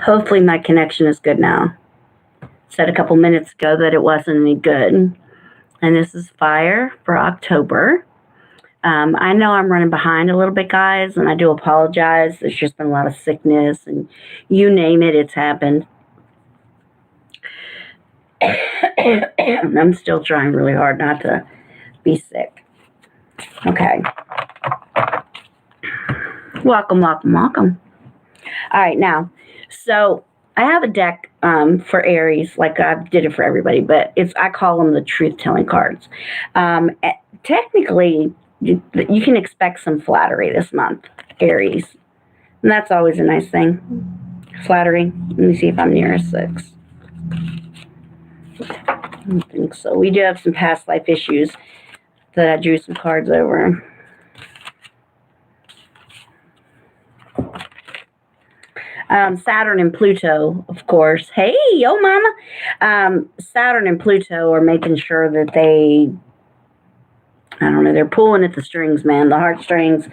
Hopefully my connection is good now. Said a couple minutes ago that it wasn't any good. And this is fire for October. I know I'm running behind a little bit, guys, and I do apologize. There's just been a lot of sickness, and you name it, it's happened. I'm still trying really hard not to be sick. Okay. Welcome, welcome, welcome. All right, now, so I have a deck for Aries, like I did it for everybody, but I call them the truth-telling cards. Technically, you can expect some flattery this month, Aries. And that's always a nice thing. Flattery. Let me see if I'm near a 6. I don't think so. We do have some past life issues that I drew some cards over. Saturn and Pluto, of course. Hey, yo, mama. Saturn and Pluto are making sure that they're pulling at the strings, man. The heartstrings,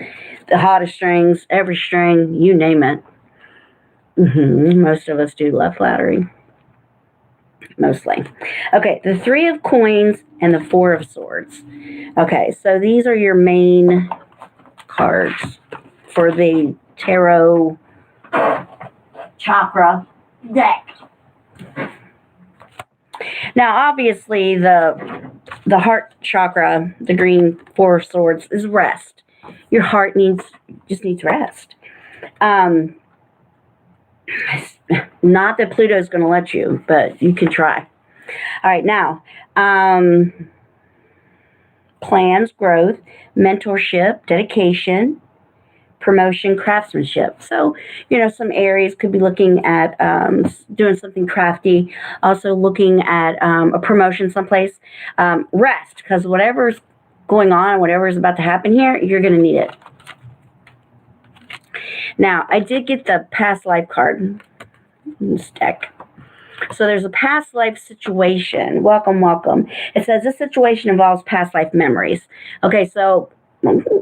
the hottest strings, every string, you name it. Most of us do love flattery. Mostly. Okay, the 3 of Coins and the 4 of Swords. Okay, so these are your main cards for the tarot chakra deck. Now, obviously, the heart chakra, the green 4 of Swords, is rest. Your heart just needs rest. Not that Pluto's going to let you, but you can try. All right, now, plans, growth, mentorship, dedication, promotion, craftsmanship. So, some Aries could be looking at doing something crafty, also looking at a promotion someplace. Rest, because whatever's going on, whatever is about to happen here, you're going to need it. Now, I did get the past life card in this deck. So there's a past life situation. Welcome, welcome. It says this situation involves past life memories. Okay, so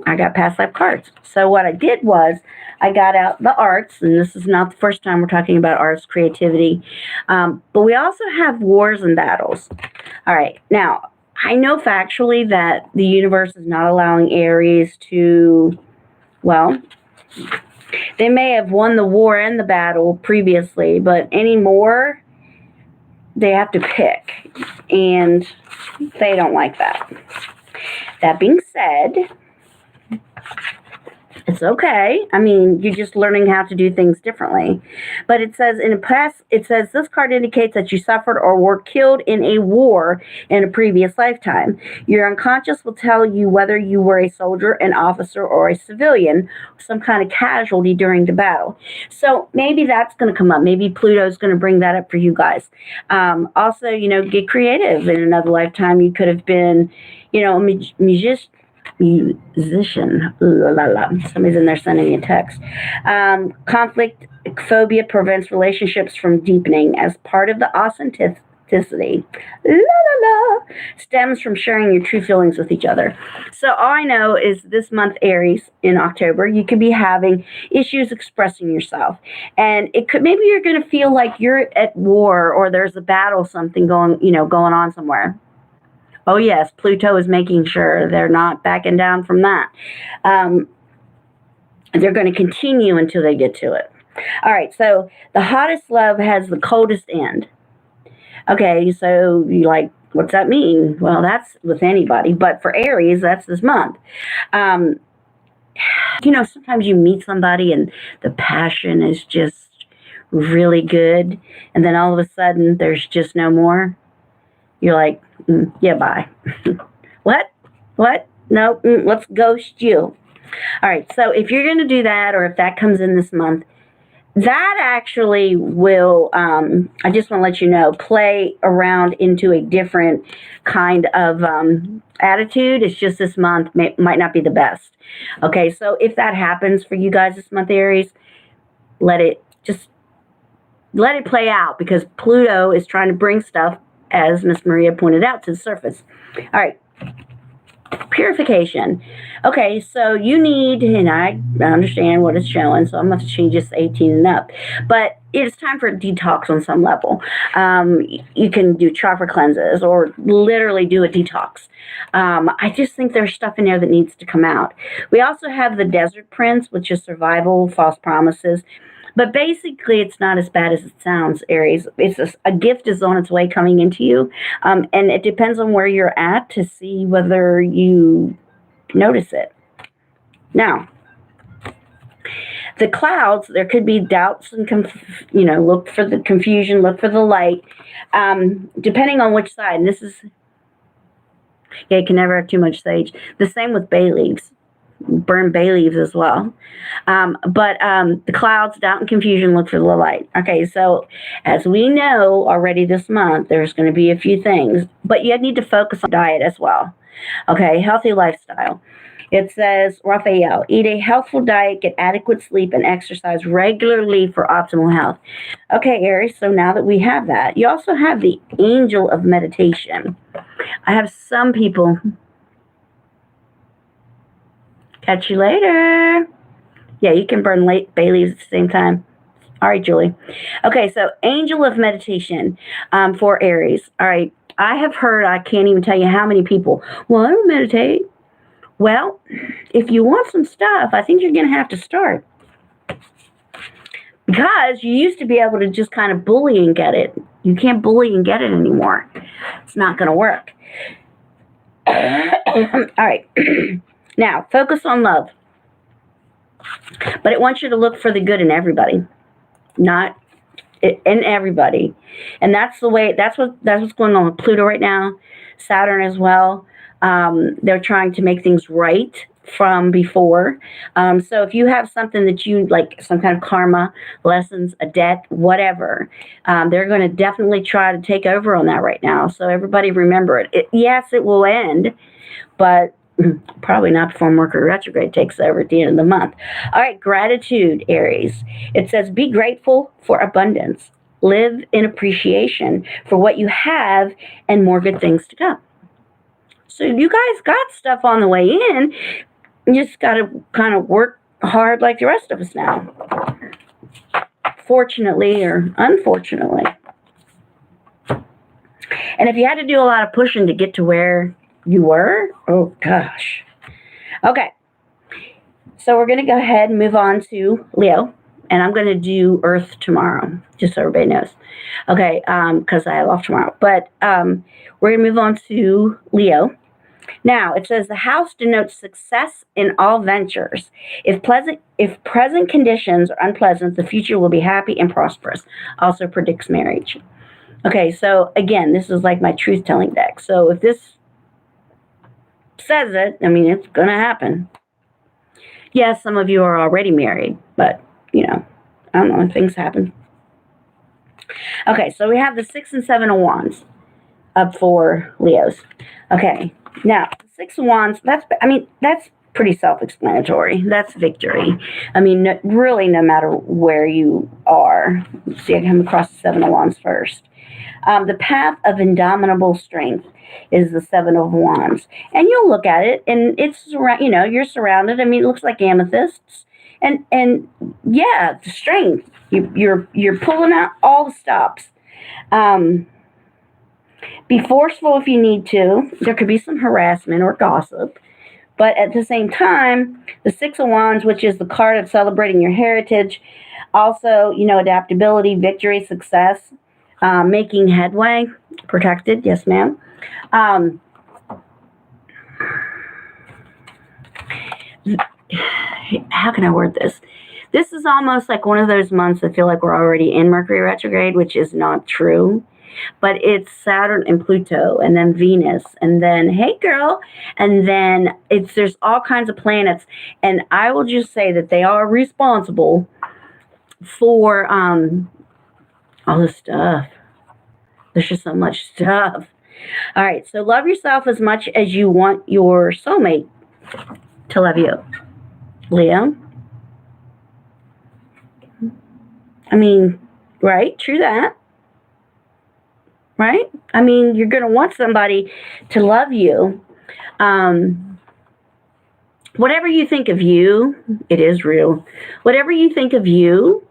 I got past life cards. So what I did was I got out the arts, and this is not the first time we're talking about arts, creativity, but we also have wars and battles. All right, now, I know factually that the universe is not allowing Aries to, well, they may have won the war and the battle previously, but anymore, they have to pick, and they don't like that. That being said, it's okay. I mean, you're just learning how to do things differently. But it says this card indicates that you suffered or were killed in a war in a previous lifetime. Your unconscious will tell you whether you were a soldier, an officer, or a civilian, some kind of casualty during the battle. So maybe that's going to come up. Maybe Pluto's going to bring that up for you guys. Also, get creative. In another lifetime, you could have been, a musician. Somebody's in there sending me a text. Conflict phobia prevents relationships from deepening as part of the authenticity. Stems from sharing your true feelings with each other. So all I know is this month, Aries, in October, you could be having issues expressing yourself, and it could, maybe you're going to feel like you're at war or there's a battle, something going on somewhere. Oh, yes, Pluto is making sure they're not backing down from that. They're going to continue until they get to it. All right, so the hottest love has the coldest end. Okay, so you like, what's that mean? Well, that's with anybody, but for Aries, that's this month. Sometimes you meet somebody and the passion is just really good, and then all of a sudden there's just no more. You're like, yeah, bye. What? No, let's ghost you. All right, so if you're going to do that, or if that comes in this month, that actually will, I just want to let you know, play around into a different kind of attitude. It's just this month might not be the best. Okay, so if that happens for you guys this month, Aries, let it play out, because Pluto is trying to bring stuff, as Miss Maria pointed out, to the surface. All right. Purification. Okay, so you need, and I understand what it's showing, so I'm going to change this to 18 and up. But it's time for a detox on some level. You can do chakra cleanses or literally do a detox. I just think there's stuff in there that needs to come out. We also have the Desert Prince, which is survival, false promises. But basically, it's not as bad as it sounds, Aries. It's a gift is on its way coming into you. And it depends on where you're at to see whether you notice it. Now, the clouds, there could be doubts and, look for the confusion, look for the light, depending on which side. And this is, yeah, you can never have too much sage. The same with bay leaves. Burn bay leaves as well. But the clouds, doubt and confusion, look for the light. Okay, so as we know already this month, there's going to be a few things, but you need to focus on diet as well. Okay, healthy lifestyle. It says, Raphael, eat a healthful diet, get adequate sleep, and exercise regularly for optimal health. Okay, Aries, so now that we have that, you also have the angel of meditation. I have some people... Catch you later. Yeah, you can burn bay leaves at the same time. All right, Julie. Okay, so angel of meditation for Aries. All right, I have heard, I can't even tell you how many people, well, I don't meditate. Well, if you want some stuff, I think you're going to have to start. Because you used to be able to just kind of bully and get it. You can't bully and get it anymore. It's not going to work. All right. Now, focus on love. But it wants you to look for the good in everybody. Not in everybody. And that's the way, that's what's going on with Pluto right now. Saturn as well. They're trying to make things right from before. So if you have something that you like, some kind of karma, lessons, a debt, whatever, they're going to definitely try to take over on that right now. So everybody remember it. Yes, it will end, but probably not before Mercury retrograde takes over at the end of the month. All right, gratitude, Aries. It says, be grateful for abundance. Live in appreciation for what you have and more good things to come. So you guys got stuff on the way in. You just got to kind of work hard like the rest of us now. Fortunately or unfortunately. And if you had to do a lot of pushing to get to where you were? Oh, gosh. Okay. So we're going to go ahead and move on to Leo. And I'm going to do Earth tomorrow, just so everybody knows. Okay, because I have off tomorrow. But we're going to move on to Leo. Now, it says the house denotes success in all ventures. If present conditions are unpleasant, the future will be happy and prosperous. Also predicts marriage. Okay, so again, this is like my truth-telling deck. So if this says it, I mean, it's going to happen. Yes, some of you are already married, but, I don't know, things happen. Okay, so we have the 6 and 7 of Wands up for Leos. Okay, now, 6 of Wands, that's pretty self-explanatory. That's victory. I mean, really, no matter where you are. Let's see, I come across the 7 of Wands first. The path of indomitable strength is the 7 of Wands. And you'll look at it, and it's, you're surrounded. I mean, it looks like amethysts. And yeah, the strength. You're pulling out all the stops. Be forceful if you need to. There could be some harassment or gossip. But at the same time, the 6 of Wands, which is the card of celebrating your heritage, also, adaptability, victory, success, making headway, protected, yes, ma'am. How can I word this? This is almost like one of those months that feel like we're already in Mercury retrograde, which is not true. But it's Saturn and Pluto, and then Venus, and then, hey girl, and then there's all kinds of planets. And I will just say that they are responsible for all this stuff. There's just so much stuff. All right, so love yourself as much as you want your soulmate to love you. Leo? I mean, right? True that. Right? I mean, you're going to want somebody to love you. Whatever you think of you, it is real. Whatever you think of you,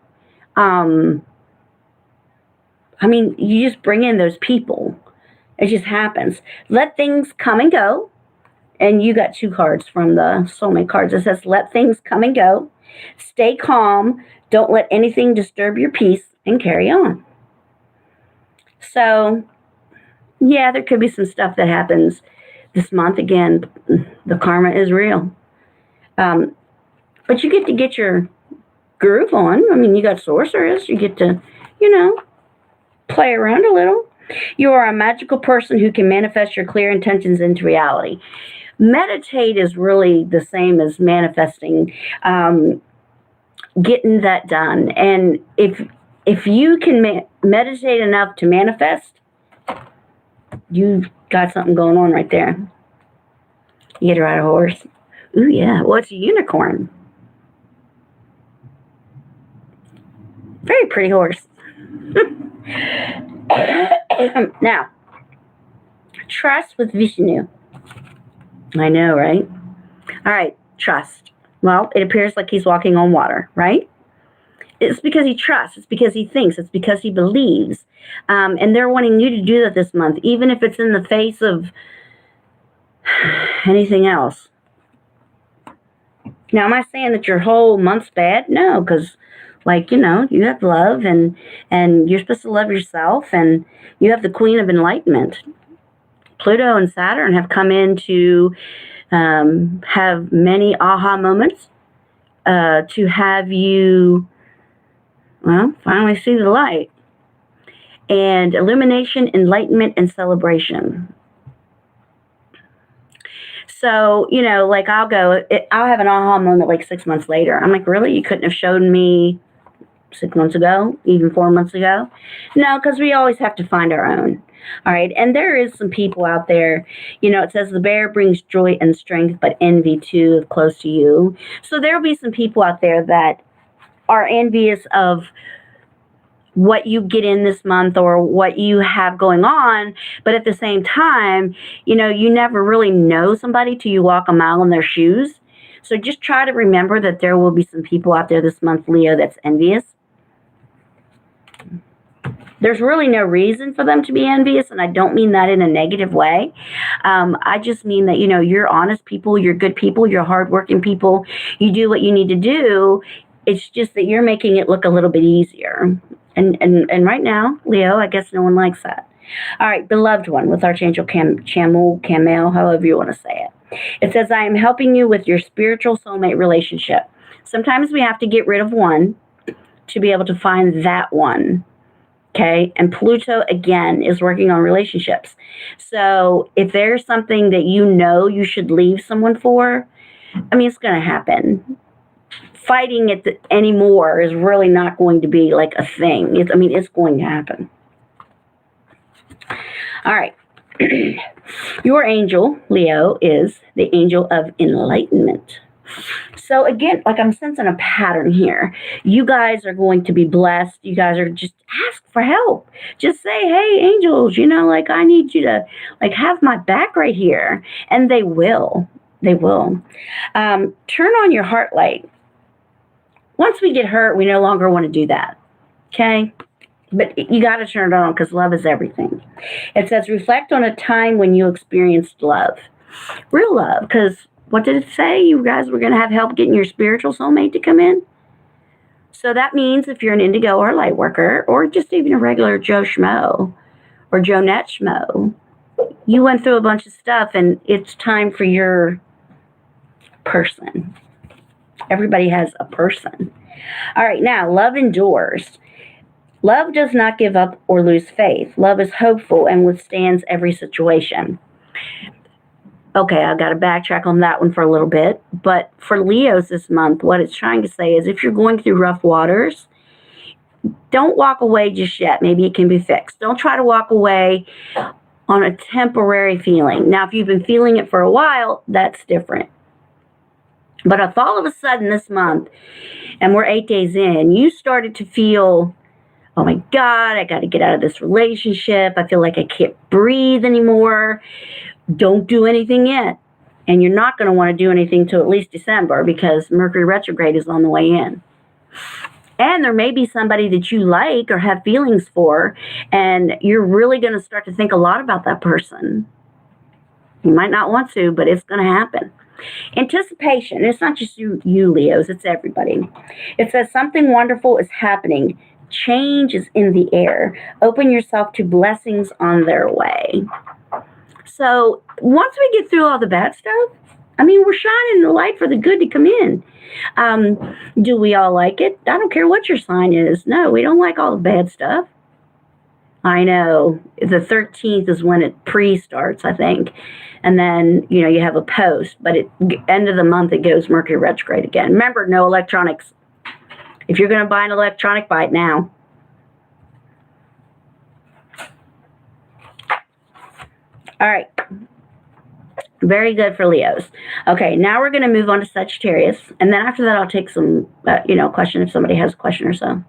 I mean, you just bring in those people. It just happens. Let things come and go. And you got 2 cards from the soulmate cards. It says, let things come and go. Stay calm. Don't let anything disturb your peace, and carry on. So, yeah, there could be some stuff that happens this month. Again, the karma is real. But you get your groove on. I mean, you got sorceress. You get to, play around a little. You are a magical person who can manifest your clear intentions into reality. Meditate is really the same as manifesting, getting that done. And if you can meditate enough to manifest, you've got something going on right there. You get to ride a horse. Ooh, yeah. Well, it's a unicorn. Very pretty horse. Now, trust with Vishnu. I know, right? All right, trust. Well, it appears like he's walking on water, right? It's because he trusts. It's because he thinks. It's because he believes. And they're wanting you to do that this month, even if it's in the face of anything else. Now, am I saying that your whole month's bad? No, because, you have love, and you're supposed to love yourself, and you have the Queen of Enlightenment. Pluto and Saturn have come in to have many aha moments, to have you, finally see the light. And illumination, enlightenment, and celebration. So, I'll have an aha moment like 6 months later. I'm like, really? You couldn't have shown me 6 months ago, even 4 months ago? No, because we always have to find our own. All right. And there is some people out there, it says the bear brings joy and strength, but envy too is close to you. So there'll be some people out there that are envious of what you get in this month or what you have going on. But at the same time, you never really know somebody till you walk a mile in their shoes. So just try to remember that there will be some people out there this month, Leo, that's envious. There's really no reason for them to be envious, and I don't mean that in a negative way. I just mean that, you're honest people, you're good people, you're hardworking people, you do what you need to do. It's just that you're making it look a little bit easier. And right now, Leo, I guess no one likes that. All right, beloved one, with Archangel Camel, however you want to say it. It says, I am helping you with your spiritual soulmate relationship. Sometimes we have to get rid of one to be able to find that one. Okay, and Pluto, again, is working on relationships. So if there's something that you should leave someone for, it's going to happen. Fighting it anymore is really not going to be like a thing. It's going to happen. All right. Your angel, Leo, is the angel of enlightenment. So again, I'm sensing a pattern here. You guys are going to be blessed. You guys are just ask for help. Just say, hey, angels, I need you to have my back right here. And they will. They will. Turn on your heart light. Once we get hurt, we no longer want to do that. Okay? But you got to turn it on because love is everything. It says, reflect on a time when you experienced love. Real love, because what did it say? You guys were going to have help getting your spiritual soulmate to come in? So that means if you're an indigo or a light worker, or just even a regular Joe Schmo or Jonette Schmo, you went through a bunch of stuff and it's time for your person. Everybody has a person. All right, now, love endures. Love does not give up or lose faith. Love is hopeful and withstands every situation. Okay, I've got to backtrack on that one for a little bit. But for Leos this month, what it's trying to say is if you're going through rough waters, don't walk away just yet. Maybe it can be fixed. Don't try to walk away on a temporary feeling. Now, if you've been feeling it for a while, that's different. But if all of a sudden this month, and we're 8 days in, you started to feel, oh my God, I got to get out of this relationship. I feel like I can't breathe anymore. Don't do anything yet. And you're not going to want to do anything till at least December because Mercury retrograde is on the way in. And there may be somebody that you like or have feelings for, and you're really going to start to think a lot about that person. You might not want to, but it's going to happen. Anticipation. It's not just you, Leos, it's everybody. It says something wonderful is happening. Change is in the air. Open yourself to blessings on their way. So once we get through all the bad stuff, I mean, we're shining the light for the good to come in. Do we all like it? I don't care what your sign is. No, we don't like all the bad stuff. I know. The 13th is when it pre-starts, I think. And then, you have a post. But at end of the month, it goes Mercury retrograde again. Remember, no electronics. If you're going to buy an electronic, buy it now. All right. Very good for Leos. Okay, now we're going to move on to Sagittarius. And then after that, I'll take some, question if somebody has a question or so.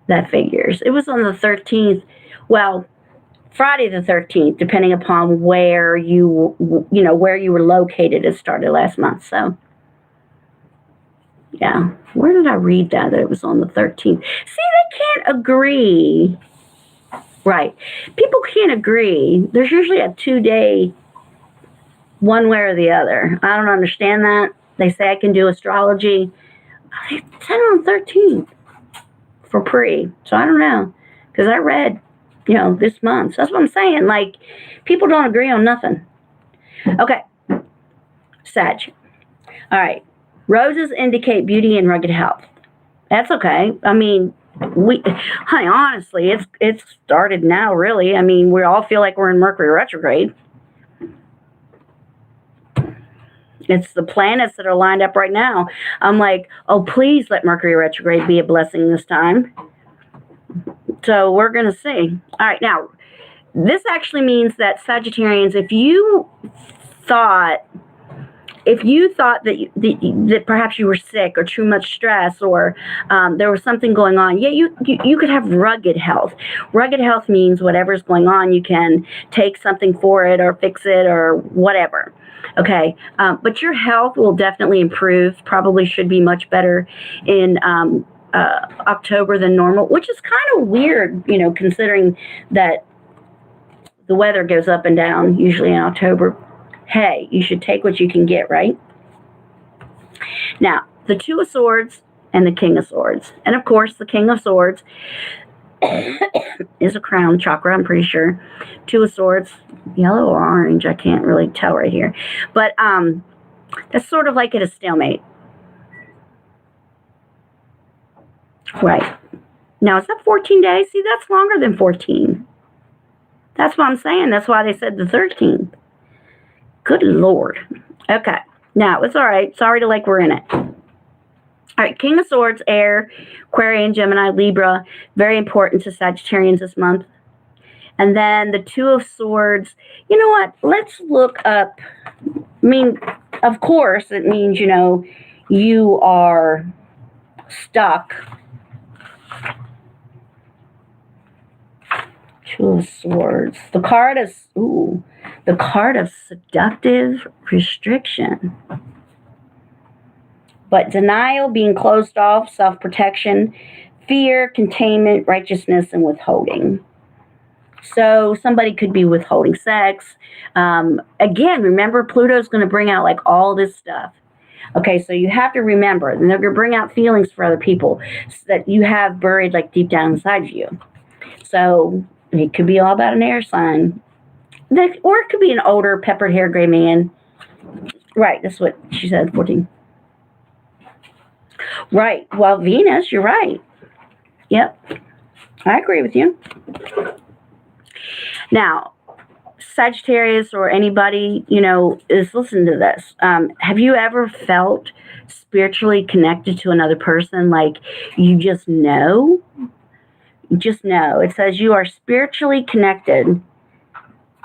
That figures. It was on the 13th. Well, Friday the 13th, depending upon where where you were located. It started last month. So, yeah. Where did I read that it was on the 13th? See, they can't agree. Right. People can't agree. There's usually a 2-day one way or the other. I don't understand that. They say I can do astrology. I said on the 13th for pre. So I don't know. Because I read, this month. So that's what I'm saying. Like, people don't agree on nothing. Okay. Sag. All right. Roses indicate beauty and rugged health. That's okay. I mean, honestly, it's started now, really. I mean, we all feel like we're in Mercury retrograde. It's the planets that are lined up right now. I'm like, oh, please let Mercury retrograde be a blessing this time. So we're going to see. All right, now, this actually means that Sagittarians, if you thought that perhaps you were sick or too much stress or there was something going on, you could have rugged health. Rugged health means whatever's going on, you can take something for it or fix it or whatever. Okay, but your health will definitely improve. Probably should be much better in October than normal, which is kind of weird, considering that the weather goes up and down usually in October. Hey, you should take what you can get, right? Now, the Two of Swords and the King of Swords. And of course, the King of Swords is a crown chakra, I'm pretty sure. Two of Swords, yellow or orange, I can't really tell right here. But that's sort of like at a stalemate. Right. Now, is that 14 days? See, that's longer than 14. That's what I'm saying. That's why they said the 13th. Good Lord. Okay. Now, it's all right. Sorry to like we're in it. All right. King of Swords, air, Aquarian, Gemini, Libra. Very important to Sagittarians this month. And then the Two of Swords. You know what? Let's look up. I mean, of course, it means, you are stuck. Two of Swords. The card of seductive restriction. But denial, being closed off, self-protection, fear, containment, righteousness, and withholding. So somebody could be withholding sex. Again, remember, Pluto's going to bring out like all this stuff. Okay, so you have to remember, and they're going to bring out feelings for other people that you have buried like deep down inside of you. So it could be all about an air sign. Or it could be an older, peppered hair, gray man. Right, that's what she said, 14. Right, well, Venus, you're right. Yep, I agree with you. Now, Sagittarius or anybody, is listening to this. Have you ever felt spiritually connected to another person? Like you just know? Just know. It says you are spiritually connected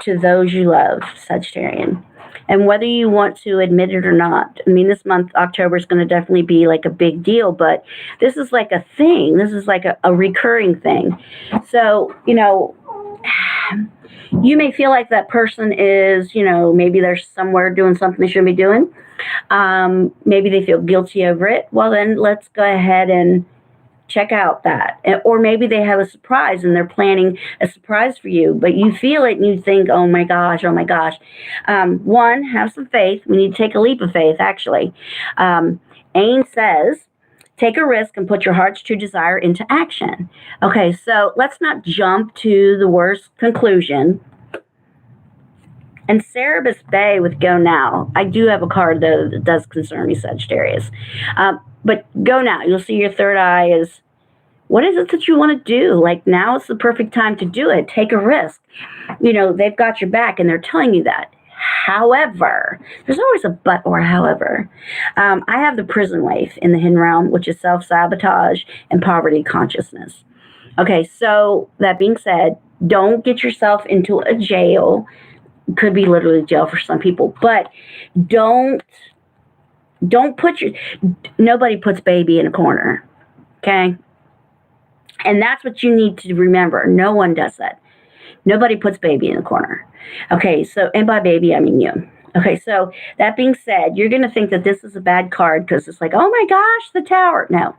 to those you love, Sagittarian. And whether you want to admit it or not, I mean, this month, October, is going to definitely be like a big deal, but this is like a thing. This is like a recurring thing. So, you may feel like that person is, maybe they're somewhere doing something they shouldn't be doing. Maybe they feel guilty over it. Well, then let's go ahead and check out that. Or maybe they have a surprise and they're planning a surprise for you, but you feel it and you think, oh my gosh, oh my gosh. One, have some faith. We need to take a leap of faith, actually. Ain says, take a risk and put your heart's true desire into action. Okay, so let's not jump to the worst conclusion. And Cerebus Bay with Go Now. I do have a card, though, that does concern me, Sagittarius. But Go Now. You'll see your third eye is, what is it that you want to do? Like, now is the perfect time to do it. Take a risk. You know, they've got your back, and they're telling you that. However, there's always a but or however. I have the prison wife in the hidden realm, which is self-sabotage and poverty consciousness. Okay, so that being said, don't get yourself into a jail. Could be literally jail for some people, but don't put nobody puts baby in a corner, okay? And that's what you need to remember. No one does that. Nobody puts baby in a corner. Okay, so, and by baby, I mean you. Okay, so that being said, you're going to think that this is a bad card because it's like, oh my gosh, the Tower. No.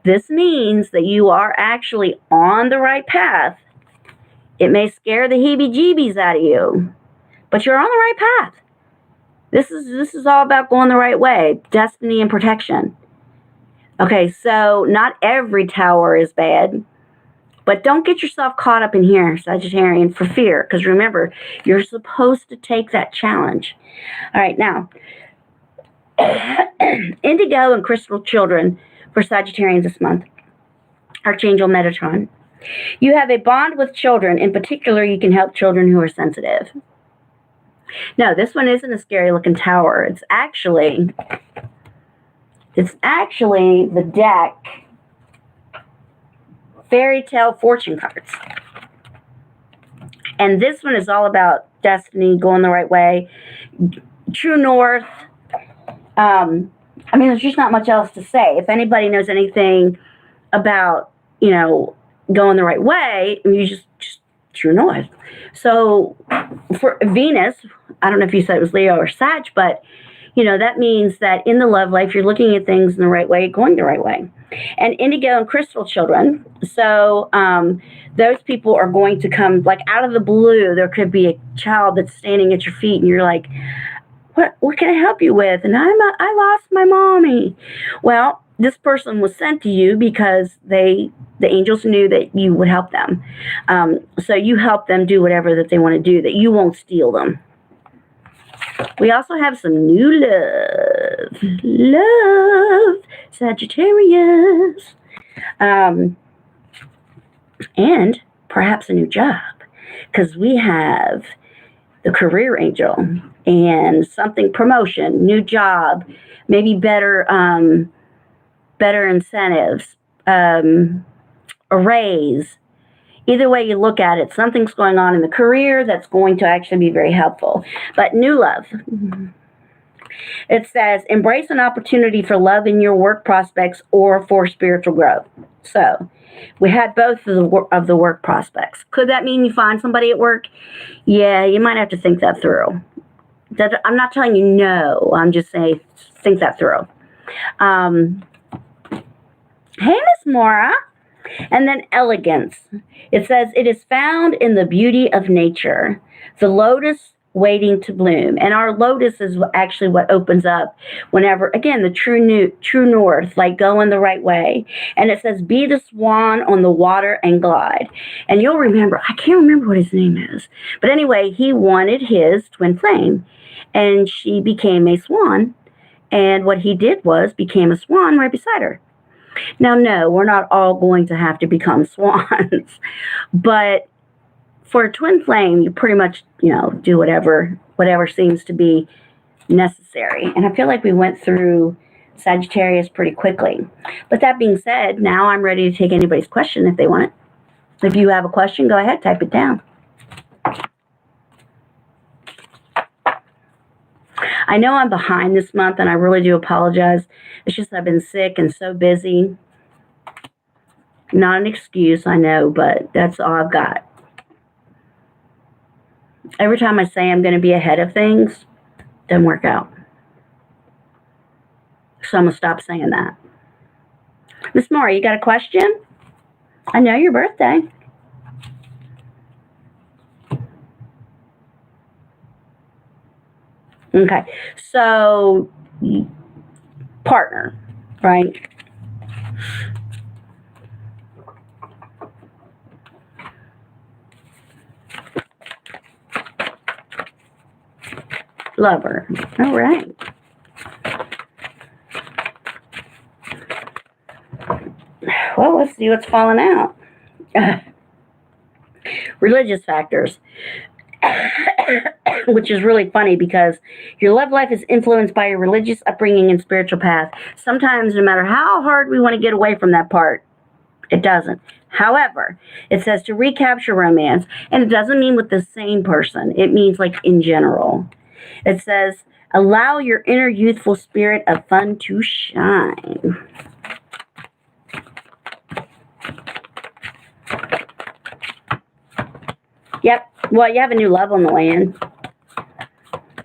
This means that you are actually on the right path. It may scare the heebie-jeebies out of you, but you're on the right path. This is all about going the right way, destiny and protection. Okay, so not every Tower is bad, but don't get yourself caught up in here, Sagittarian, for fear, because remember, you're supposed to take that challenge. All right, now, Indigo and Crystal Children for Sagittarians this month. Archangel Metatron. You have a bond with children. In particular, you can help children who are sensitive. No, this one isn't a scary looking tower. It's actually the deck Fairy Tale Fortune cards. And this one is all about destiny, going the right way, true north. I mean, there's just not much else to say. If anybody knows anything about, you know, going the right way, you just true north. So for Venus, I don't know if you said it was Leo or Sag, but you know, that means that in the love life, you're looking at things in the right way, going the right way. And Indigo and Crystal Children. So those people are going to come like out of the blue. There could be a child that's standing at your feet and you're like, what can I help you with? And I lost my mommy. Well, this person was sent to you because the angels knew that you would help them. So you help them do whatever that they want to do, that you won't steal them. We also have some new love, Sagittarius. And perhaps a new job, because we have the career angel and something promotion, new job, maybe better incentives, a raise. Either way you look at it, something's going on in the career that's going to actually be very helpful. But new love. It says, embrace an opportunity for love in your work prospects or for spiritual growth. So we had both of the work prospects. Could that mean you find somebody at work? Yeah, you might have to think that through. I'm not telling you no. I'm just saying think that through. Hey, Miss Mora. And then elegance. It says, it is found in the beauty of nature, the lotus waiting to bloom. And our lotus is actually what opens up whenever, again, the true north, like going the right way. And it says, be the swan on the water and glide. And you'll remember, I can't remember what his name is. But anyway, he wanted his twin flame. And she became a swan. And what he did was became a swan right beside her. Now, no, we're not all going to have to become swans, but for a twin flame, you pretty much, you know, do whatever seems to be necessary. And I feel like we went through Sagittarius pretty quickly. But that being said, now I'm ready to take anybody's question if they want it. If you have a question, go ahead, type it down. I know I'm behind this month, and I really do apologize. It's just I've been sick and so busy. Not an excuse, I know, but that's all I've got. Every time I say I'm going to be ahead of things, it doesn't work out. So I'm going to stop saying that. Miss Moore, you got a question? I know your birthday. Okay, so partner, right? Lover. All right. Well, let's see what's falling out. Religious factors. Which is really funny because your love life is influenced by your religious upbringing and spiritual path. Sometimes, no matter how hard we want to get away from that part, it doesn't. However, it says to recapture romance, and it doesn't mean with the same person. It means like in general. It says, allow your inner youthful spirit of fun to shine. Yep. Well, you have a new love on the way in.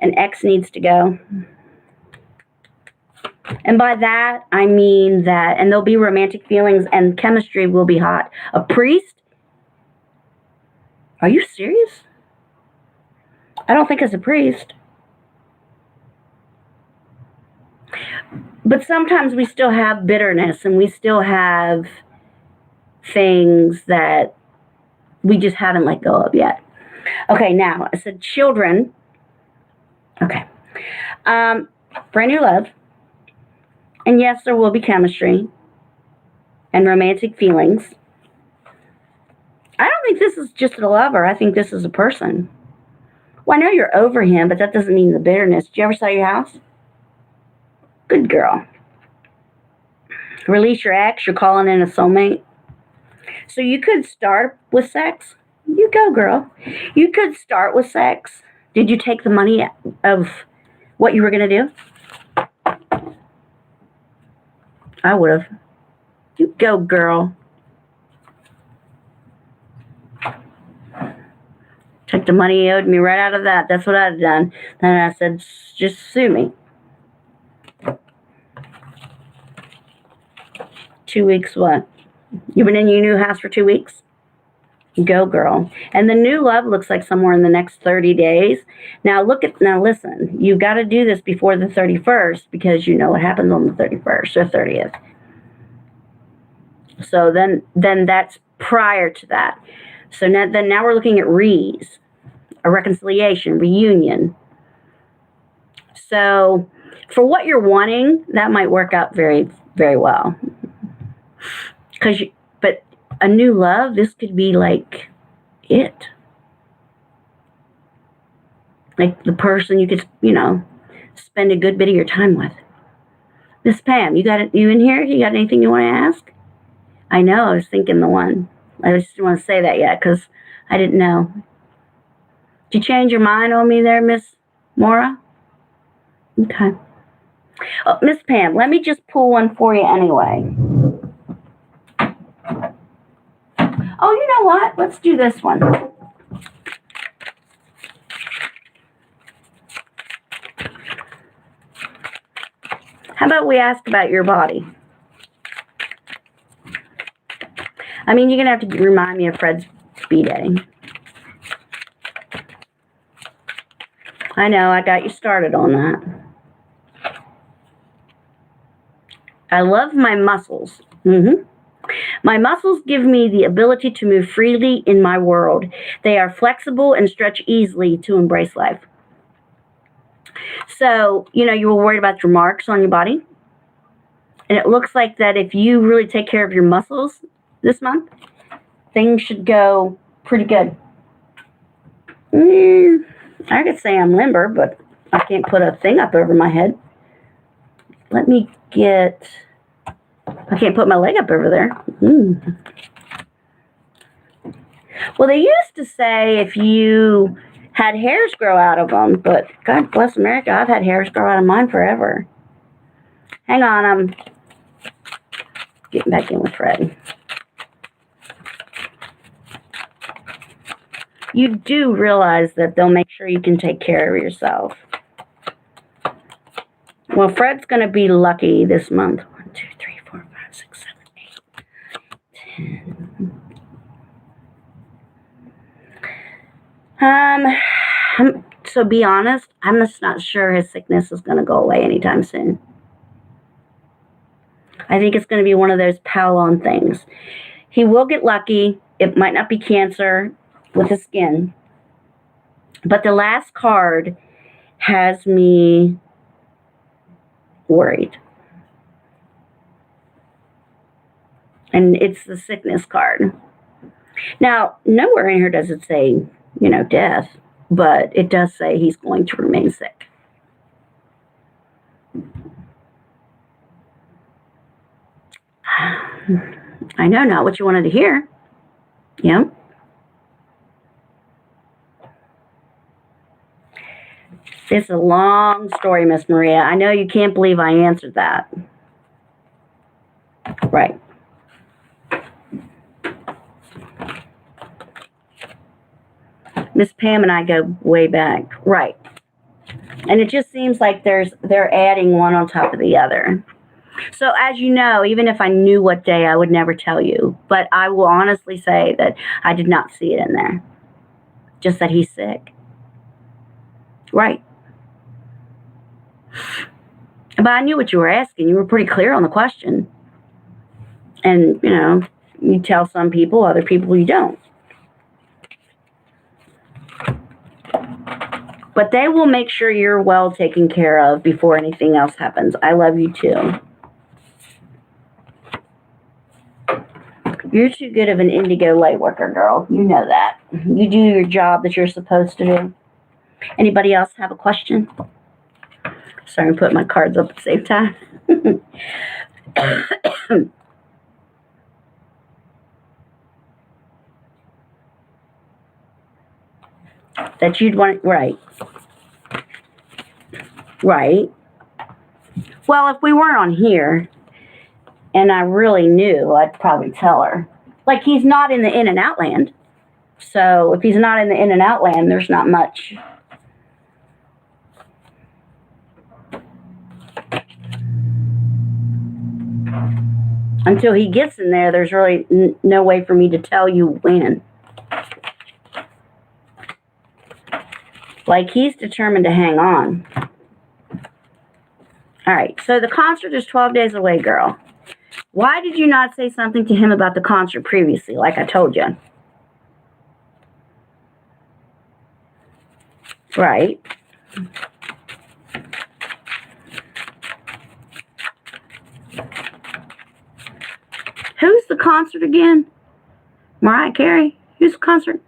An ex needs to go. And by that, I mean that, and there'll be romantic feelings and chemistry will be hot. A priest? Are you serious? I don't think it's a priest. But sometimes we still have bitterness and we still have things that we just haven't let go of yet. Okay, now, I said children. Okay. Brand new love. And yes, there will be chemistry and romantic feelings. I don't think this is just a lover. I think this is a person. Well, I know you're over him, but that doesn't mean the bitterness. Did you ever sell your house? Good girl. Release your ex. You're calling in a soulmate. So you could start with sex. You go, girl. You could start with sex. Did you take the money of what you were going to do? I would have. You go, girl. Took the money he owed me right out of that. That's what I'd done. Then I said, just sue me. 2 weeks what? You've been in your new house for 2 weeks? Go, girl. And the new love looks like somewhere in the next 30 days. Now listen, you got to do this before the 31st because you know what happens on the 31st or 30th. So then that's prior to that. So now we're looking at a reconciliation, reunion. So for what you're wanting, that might work out very, very well. But a new love, this could be like it. Like the person you could, spend a good bit of your time with. Miss Pam, you in here? You got anything you want to ask? I know, I was thinking the one. I just didn't want to say that yet because I didn't know. Did you change your mind on me there, Miss Mora? Okay. Oh, Miss Pam, let me just pull one for you anyway. Oh, you know what? Let's do this one. How about we ask about your body? I mean, you're going to have to remind me of Fred's B-Day. I know, I got you started on that. I love my muscles. My muscles give me the ability to move freely in my world. They are flexible and stretch easily to embrace life. So, you were worried about your marks on your body. And it looks like that if you really take care of your muscles this month, things should go pretty good. I could say I'm limber, but I can't put a thing up over my head. I can't put my leg up over there. Well, they used to say if you had hairs grow out of them, but God bless America, I've had hairs grow out of mine forever. Hang on, I'm getting back in with Fred. You do realize that they'll make sure you can take care of yourself. Well, Fred's going to be lucky this month. 1, 2, 3, 4, 5, 6, 7, So be honest, I'm just not sure his sickness is going to go away anytime soon. I think it's going to be one of those pile-on things. He will get lucky. It might not be cancer with his skin. But the last card has me worried. And it's the sickness card. Now, nowhere in here does it say, death. But it does say he's going to remain sick. I know, not what you wanted to hear. Yeah. It's a long story, Miss Maria. I know you can't believe I answered that. Right. Miss Pam and I go way back. Right. And it just seems like they're adding one on top of the other. So as you know, even if I knew what day, I would never tell you. But I will honestly say that I did not see it in there. Just that he's sick. Right. But I knew what you were asking. You were pretty clear on the question. And, you tell some people, other people you don't. But they will make sure you're well taken care of before anything else happens. I love you too. You're too good of an indigo lightworker, girl. You know that. You do your job that you're supposed to do. Anybody else have a question? Sorry, I'm putting my cards up at the same time. That you'd want, right. Right. Well, if we weren't on here and I really knew, I'd probably tell her. Like, he's not in the in and out land. So if he's not in the in and out land, there's not much. Until he gets in there, there's really no way for me to tell you when. Like, he's determined to hang on. All right, so the concert is 12 days away, girl. Why did you not say something to him about the concert previously, like I told you? Right. Who's the concert again? Mariah Carey? Who's the concert?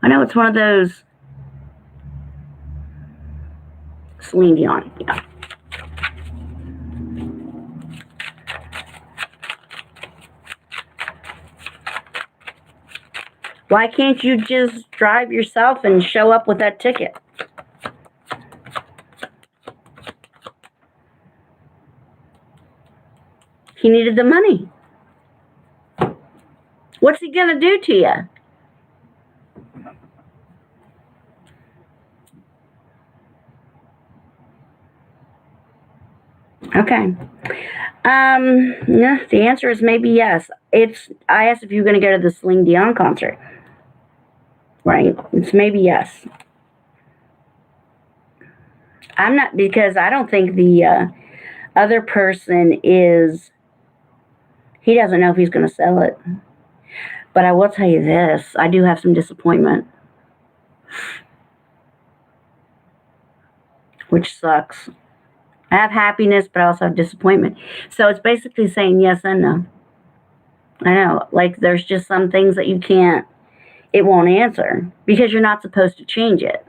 I know it's one of those. Celine Dion. Yeah. Why can't you just drive yourself and show up with that ticket? He needed the money. What's he going to do to you? Okay. Yeah, the answer is maybe yes. I asked if you were going to go to the Celine Dion concert. Right. It's maybe yes. I'm not, because I don't think the other person is, he doesn't know if he's going to sell it. But I will tell you this, I do have some disappointment. Which sucks. I have happiness, but I also have disappointment. So it's basically saying yes and no. I know. Like, there's just some things that you can't, it won't answer. Because you're not supposed to change it.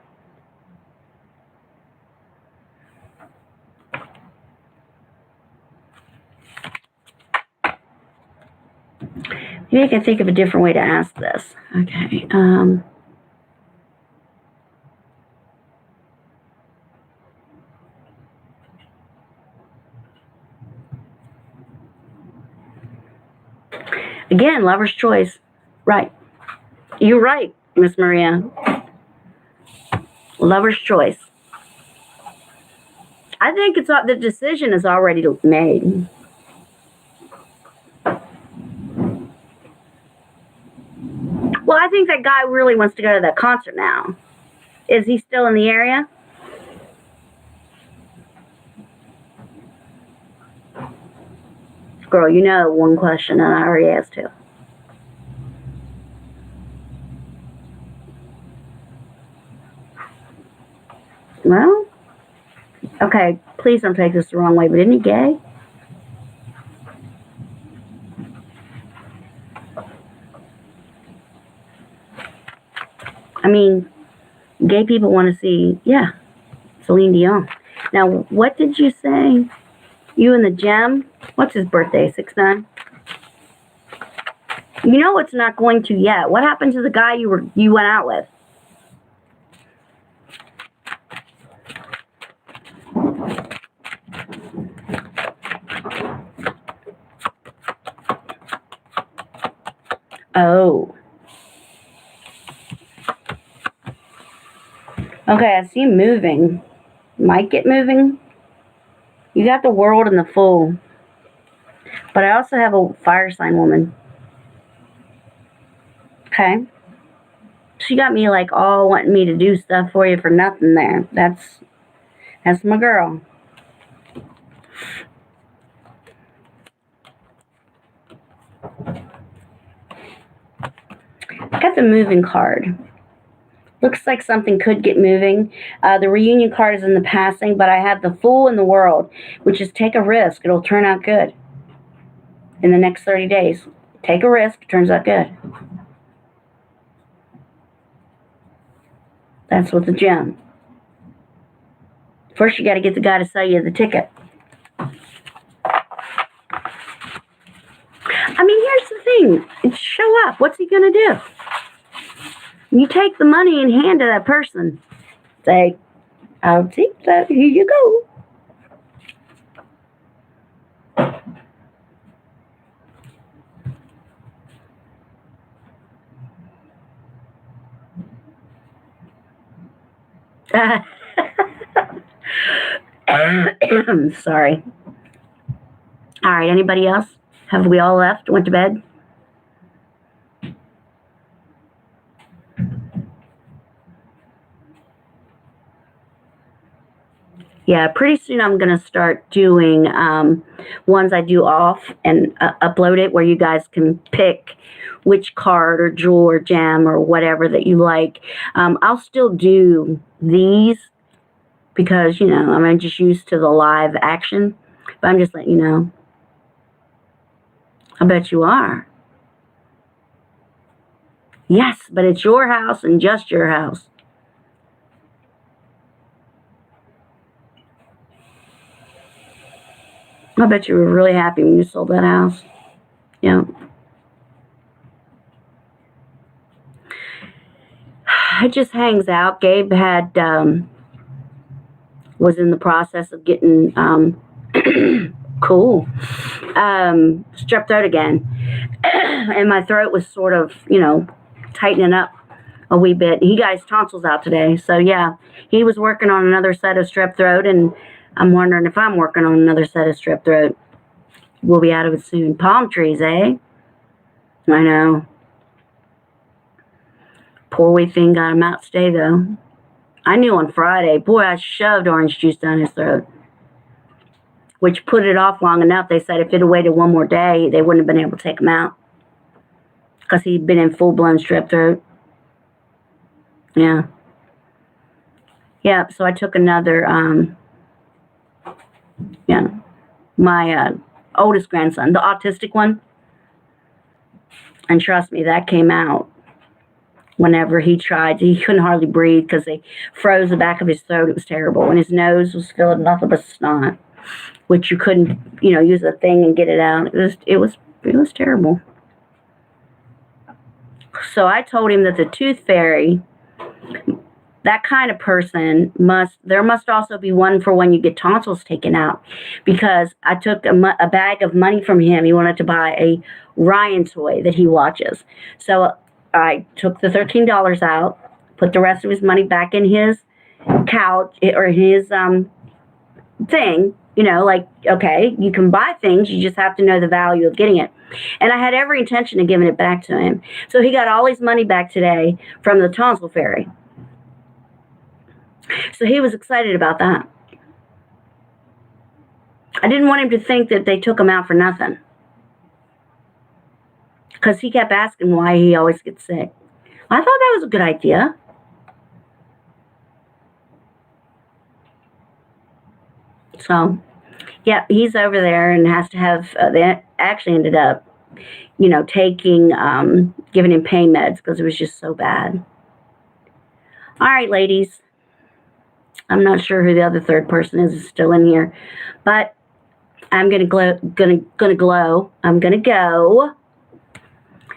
Maybe I can think of a different way to ask this. Okay. Again, lover's choice. Right. You're right, Miss Maria. Lover's choice. I think the decision is already made. Well, I think that guy really wants to go to that concert now. Is he still in the area? Girl, you know one question and I already asked two. Well, okay, please don't take this the wrong way, but isn't he gay? I mean, gay people want to see, yeah, Celine Dion. Now, what did you say? You and the gem? What's his birthday? 6'9"? You know it's not going to yet. What happened to the guy you went out with? Oh. Okay, I see moving. Might get moving. You got the World and the Fool. But I also have a fire sign woman. Okay. She got me like all wanting me to do stuff for you for nothing there. That's my girl. I got the moving card. Looks like something could get moving. The reunion card is in the passing, but I have the Fool in the World, which is take a risk. It'll turn out good in the next 30 days. Take a risk. It turns out good. That's with the gem. First, you got to get the guy to sell you the ticket. I mean, here's the thing. It's show up. What's he going to do? You take the money and hand to that person. Say, I'll take that. Here you go. Sorry. All right, anybody else? Have we all left? Went to bed? Yeah, pretty soon I'm going to start doing ones I do off and upload it where you guys can pick which card or jewel or gem or whatever that you like. I'll still do these because, you know, I'm just used to the live action. But I'm just letting you know. I bet you are. Yes, but it's your house and just your house. I bet you were really happy when you sold that house. Yeah. It just hangs out. Gabe had was in the process of getting cool strep throat again, and my throat was sort of, you know, tightening up a wee bit. He got his tonsils out today, so yeah, he was working on another set of strep throat, and I'm wondering if I'm working on another set of strep throat. We'll be out of it soon. Palm trees, eh? I know. Poor wee thing got him out today, though. I knew on Friday. Boy, I shoved orange juice down his throat, which put it off long enough. They said if it had waited one more day, they wouldn't have been able to take him out because he'd been in full-blown strep throat. Yeah. Yeah, so I took another, my oldest grandson, the autistic one. And trust me, that came out whenever he tried. He couldn't hardly breathe because they froze the back of his throat. It was terrible. And his nose was filled with nothing but snot, which you couldn't, you know, use a thing and get it out. It was terrible. So I told him that the tooth fairy, that kind of person there must also be one for when you get tonsils taken out, because I took a bag of money from him. He wanted to buy a Ryan toy that he watches. So I took the $13 out, put the rest of his money back in his couch or his thing, You know, like, okay, you can buy things, you just have to know the value of getting it. And I had every intention of giving it back to him. So he got all his money back today from the tonsil fairy. So he was excited about that. I didn't want him to think that they took him out for nothing, because he kept asking why he always gets sick. I thought that was a good idea. So, yeah, he's over there and has to have, they actually ended up, you know, taking, giving him pain meds because it was just so bad. All right, ladies. I'm not sure who the other third person is still in here, but I'm gonna glow. I'm gonna go.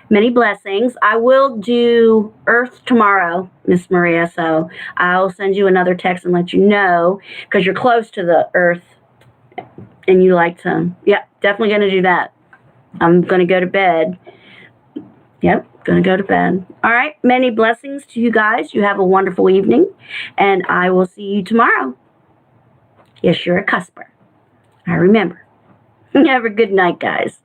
Many blessings. I will do Earth tomorrow, Miss Maria. So I'll send you another text and let you know, because you're close to the Earth and you like to. Yeah, definitely gonna do that. I'm gonna go to bed. Yep, gonna go to bed. All right. Many blessings to you guys. You have a wonderful evening, and I will see you tomorrow. Yes, you're a cusper. I remember. Have a good night, guys.